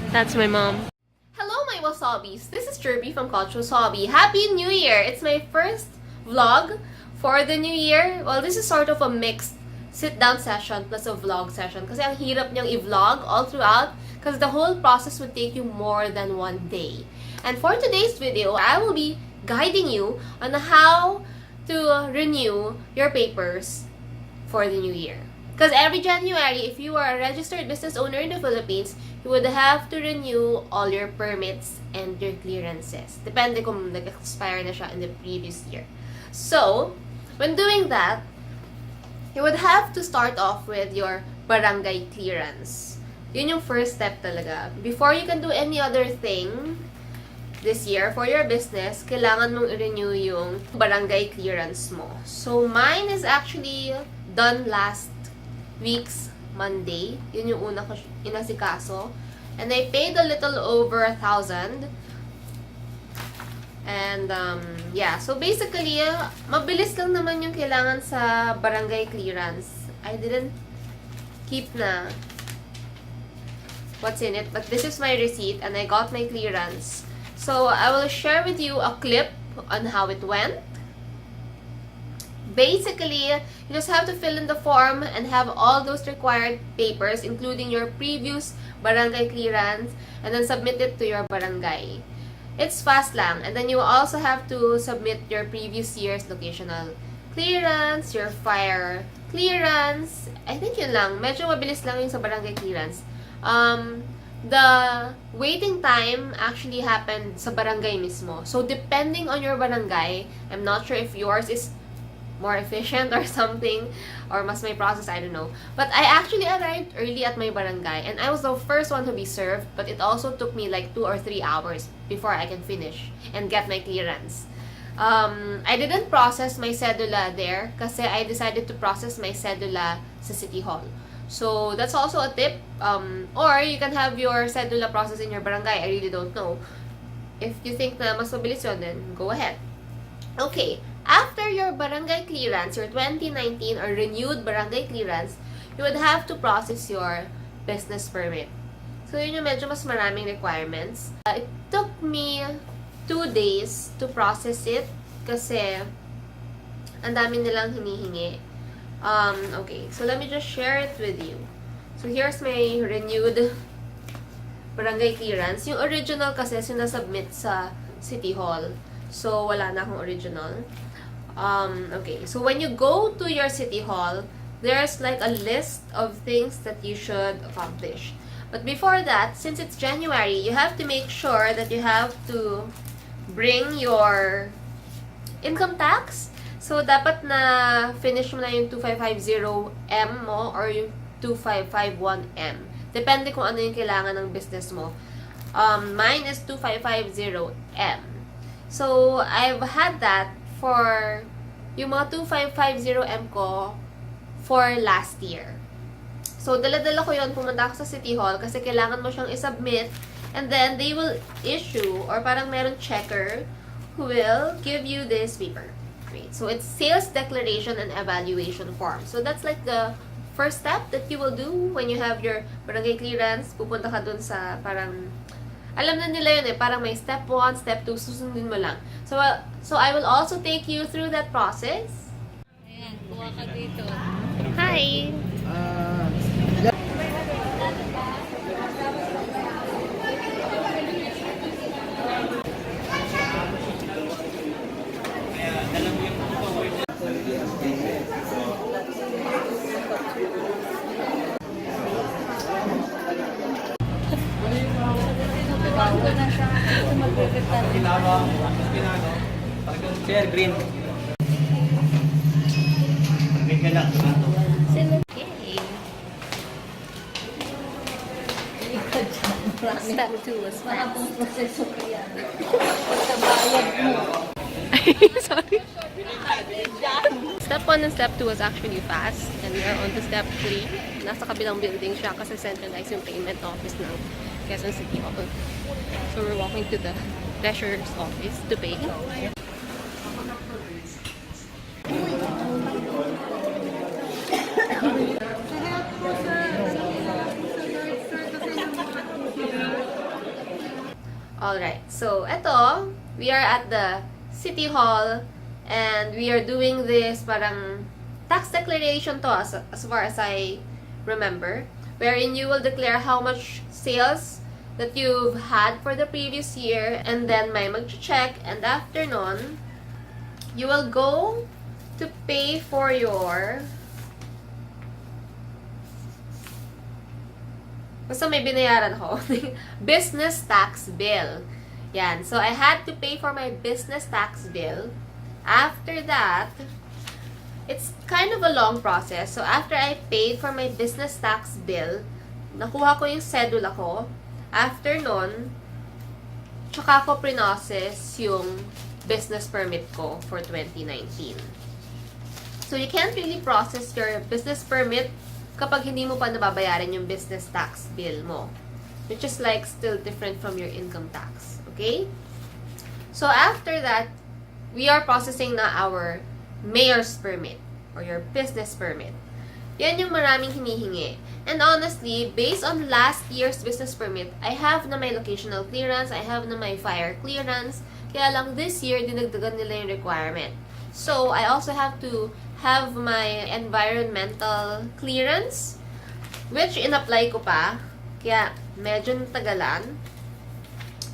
That's my mom. Hello, my wasabis. This is Jirbie from Couchwasabi. Happy New Year! It's my first vlog for the new year. Well, this is sort of a mixed sit-down session plus a vlog session. Kasi ang hirap niyang i-vlog all throughout because the whole process would take you more than one day. And for today's video, I will be guiding you on how to renew your papers for the new year. Because every January, if you are a registered business owner in the Philippines, you would have to renew all your permits and your clearances. Depende kung nag-expire na siya in the previous year. So, when doing that, you would have to start off with your barangay clearance. Yun yung first step talaga. Before you can do any other thing this year for your business, kailangan mong i-renew yung barangay clearance mo. So, mine is actually done last week's Monday. Yun yung una ko inasikaso. And I paid a little over 1,000. And, yeah. So, basically, mabilis lang naman yung kailangan sa barangay clearance. I didn't keep na what's in it. But this is my receipt and I got my clearance. So, I will share with you a clip on how it went. Basically, you just have to fill in the form and have all those required papers, including your previous barangay clearance, and then submit it to your barangay. It's fast lang. And then you also have to submit your previous year's locational clearance, your fire clearance. I think yun lang. Medyo mabilis lang yung sa barangay clearance. The waiting time actually happened sa barangay mismo. So, depending on your barangay, I'm not sure if yours is more efficient or something, or mas may process, I don't know. But I actually arrived early at my barangay, and I was the first one to be served, but it also took me like 2 or 3 hours before I can finish and get my clearance. I didn't process my cedula there kasi I decided to process my cedula sa City Hall. So, that's also a tip. Or you can have your cedula process in your barangay. I really don't know. If you think na mas mabilis yun, then go ahead. Okay. After your barangay clearance, your 2019 or renewed barangay clearance, you would have to process your business permit. So, yun yung medyo mas maraming requirements. It took me 2 days to process it kasi ang dami nilang hinihingi. Okay, so let me just share it with you. So, here's my renewed barangay clearance. Yung original kasi sinasubmit sa City Hall. So, wala na akong original. Okay, so when you go to your City Hall, there's like a list of things that you should accomplish. But before that, since it's January, you have to make sure that you have to bring your income tax. So, dapat na finish mo na yung 2550M mo or yung 2551M. Depende kung ano yung kailangan ng business mo. Mine is 2550M. So, I've had that for yung mga 2550M ko for last year. So, dala-dala ko yun, pumunta ako sa City Hall kasi kailangan mo siyang isubmit and then they will issue or parang meron checker who will give you this paper. Great. So, it's sales declaration and evaluation form. So, that's like the first step that you will do when you have your barangay clearance. Pupunta ka dun sa parang alam na nila yun eh, parang may step 1, step 2, susundin mo lang. So I will also take you through that process. Ayan, kuha ka dito. Hi! Bago na siya. Ito mag-repetan. Sir, green. Green ka lang. Okay. Step 2 was Mga fast. pong proseso ko yan. Pagkabayad mo. Sorry. Step 1 and step 2 was actually fast. And we are on to step 3. Nasa kabilang building siya kasi centralized yung payment office ng Quezon City Hall. So we're walking to the treasurer's office to pay. Alright, so eto, we are at the City Hall and we are doing this parang tax declaration to as far as I remember, wherein you will declare how much sales that you've had for the previous year and then may mag-check, and after nun, you will go to pay for your basta may binayaran ako. Business tax bill. Yan. So, I had to pay for my business tax bill. After that, it's kind of a long process. So, after I paid for my business tax bill, nakuha ko yung cedula ko. After nun, tsaka ko pre-process yung business permit ko for 2019. So, you can't really process your business permit kapag hindi mo pa nababayaran yung business tax bill mo. Which is like still different from your income tax. Okay? So, after that, we are processing na our mayor's permit or your business permit. Yan yung maraming hinihingi. And honestly, based on last year's business permit, I have na my locational clearance, I have na my fire clearance, kaya lang this year, dinagdagan nila yung requirement. So, I also have to have my environmental clearance, which in-apply ko pa, kaya medyo natagalan.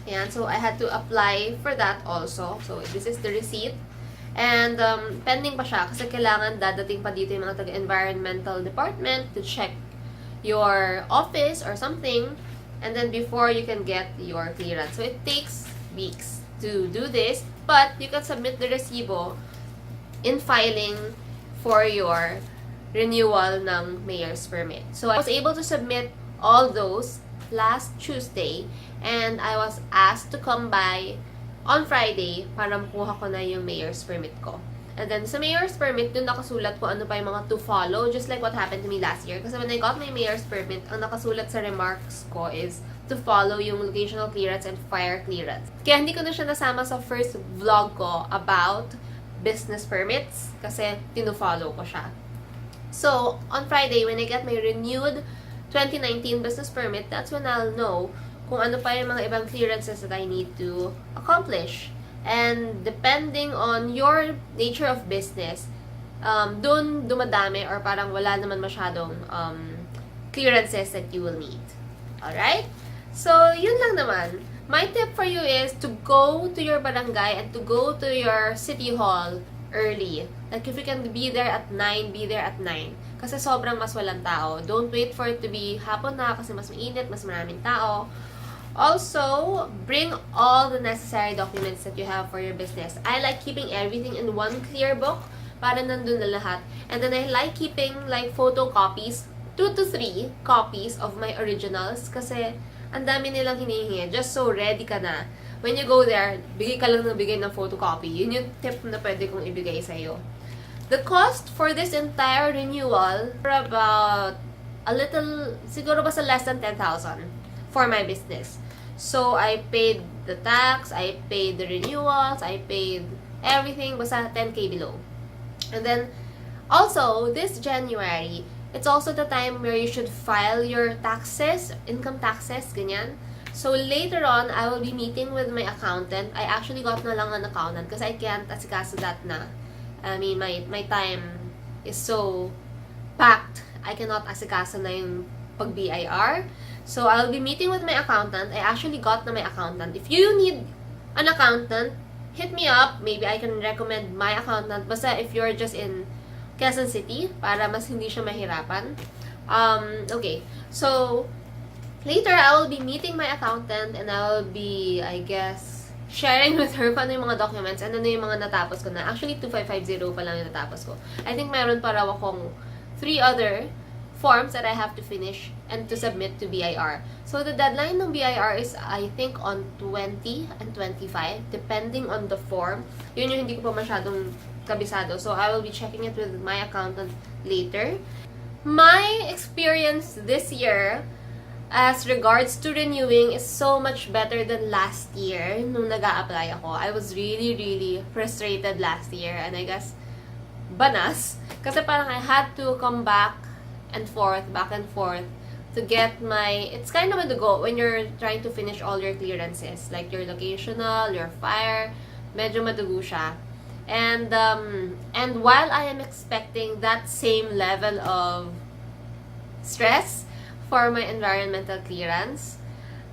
Ayan, so I had to apply for that also. So, this is the receipt. And, pending pa siya, kasi kailangan dadating pa dito yung mga taga-environmental department to check your office or something, and then before you can get your clearance. So, it takes weeks to do this, but you can submit the resibo in filing for your renewal ng mayor's permit. So, I was able to submit all those last Tuesday, and I was asked to come by on Friday para makuha ko na yung mayor's permit ko. And then, sa mayor's permit, dun nakasulat ko ano pa yung mga to follow, just like what happened to me last year. Kasi when I got my mayor's permit, ang nakasulat sa remarks ko is to follow yung locational clearance and fire clearance. Kaya hindi ko na siya nasama sa first vlog ko about business permits kasi tinu-follow ko siya. So, on Friday, when I get my renewed 2019 business permit, that's when I'll know kung ano pa yung mga ibang clearances that I need to accomplish. And depending on your nature of business, dun dumadami or parang wala naman masyadong clearances that you will need. Alright? So, yun lang naman. My tip for you is to go to your barangay and to go to your city hall early. Like, if you can be there at 9, be there at 9. Kasi sobrang mas walang tao. Don't wait for it to be hapon na kasi mas mainit, mas maraming tao. Also, bring all the necessary documents that you have for your business. I like keeping everything in one clear book para nandun na lahat. And then I like keeping like photocopies, 2 to 3 copies of my originals kasi ang dami nilang hinihingi. Just so ready ka na. When you go there, bigay ka lang ng bigay ng photocopy. Yun yung tip na pwede kong ibigay sa'yo. The cost for this entire renewal for about a little, siguro basta less than 10,000 for my business. So, I paid the tax, I paid the renewals, I paid everything, basta 10K below. And then, also, this January, it's also the time where you should file your taxes, income taxes, ganyan. So, later on, I will be meeting with my accountant. I actually got na lang an accountant kasi I can't asikaso that na. I mean, my time is so packed. I cannot asikaso na yung pag-BIR. So, I'll be meeting with my accountant. I actually got na my accountant. If you need an accountant, hit me up. Maybe I can recommend my accountant. Basta if you're just in Quezon City, para mas hindi siya mahirapan. Okay. So, later, I will be meeting my accountant and I will be, I guess, sharing with her paano yung mga documents and ano yung mga natapos ko na. Actually, 2550 pa lang yung natapos ko. I think mayroon pa raw akong 3 other forms that I have to finish and to submit to BIR. So, the deadline ng BIR is, I think, on 20 and 25, depending on the form. Yun yung hindi ko pa masyadong kabisado. So, I will be checking it with my accountant later. My experience this year as regards to renewing is so much better than last year nung nag-a-apply ako. I was really, really frustrated last year and I guess banas. Kasi parang I had to come back and forth to get my, it's kind of madugo when you're trying to finish all your clearances, like your locational, your fire, medyo madugo siya. And while I am expecting that same level of stress for my environmental clearance,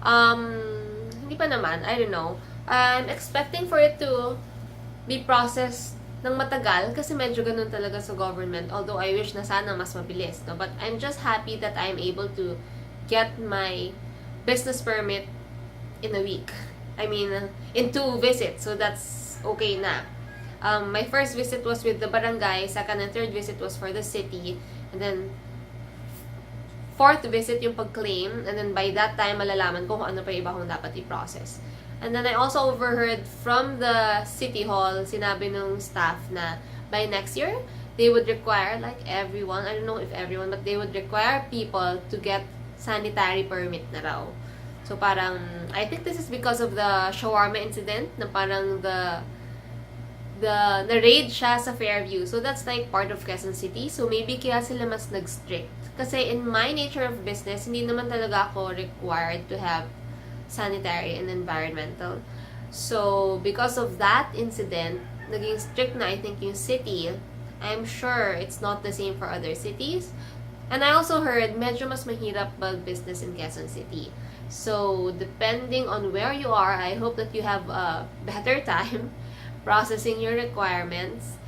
hindi pa naman, I don't know. I'm expecting for it to be processed ng matagal kasi medyo ganun talaga sa government. Although I wish na sana mas mabilis, no? But I'm just happy that I'm able to get my business permit in a week. I mean, in 2 visits. So that's okay na. My first visit was with the barangay, second and third visit was for the city, and then fourth visit yung pag-claim, and then by that time malalaman ko kung ano pa iba kung dapat i-process. And then I also overheard from the city hall, sinabi nung staff na by next year, they would require, like everyone, I don't know if everyone, but they would require people to get sanitary permit na raw. So parang, I think this is because of the shawarma incident, na parang the raid siya sa Fairview. So that's like part of Quezon City. So maybe kaya sila mas nag-strict. Kasi in my nature of business, hindi naman talaga ako required to have sanitary and environmental. So, because of that incident, naging strict na I think yung city. I'm sure it's not the same for other cities. And I also heard medyo mas mahirap mag-business in Quezon City. So, depending on where you are, I hope that you have a better time processing your requirements.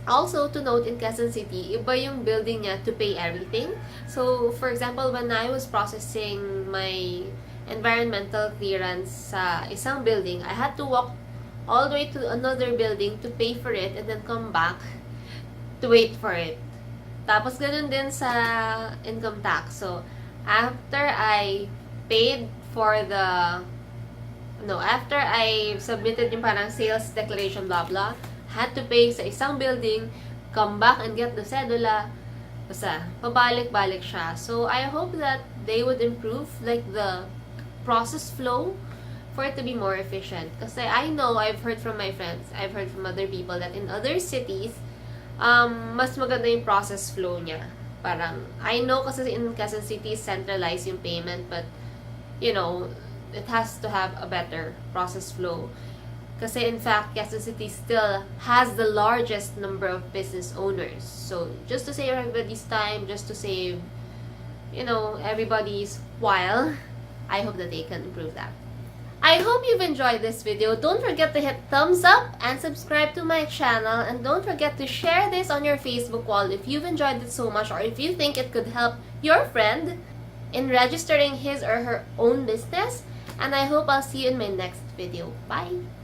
Also, to note, in Quezon City, iba yung building niya to pay everything. So, for example, when I was processing my environmental clearance sa isang building, I had to walk all the way to another building to pay for it and then come back to wait for it. Tapos, ganun din sa income tax. So, after I paid for the... No, after I submitted yung parang sales declaration, blah, blah, had to pay sa isang building, come back and get the cedula. Basta, pabalik-balik siya. So, I hope that they would improve, like, the process flow for it to be more efficient. Kasi I know, I've heard from my friends, I've heard from other people that in other cities, mas maganda yung process flow niya. Parang, I know kasi in Quezon City, centralized yung payment, but, you know, it has to have a better process flow. Kasi in fact, Quezon City still has the largest number of business owners. So, just to save everybody's time, just to save, you know, everybody's while, I hope that they can improve that. I hope you've enjoyed this video. Don't forget to hit thumbs up and subscribe to my channel. And don't forget to share this on your Facebook wall if you've enjoyed it so much or if you think it could help your friend in registering his or her own business. And I hope I'll see you in my next video. Bye!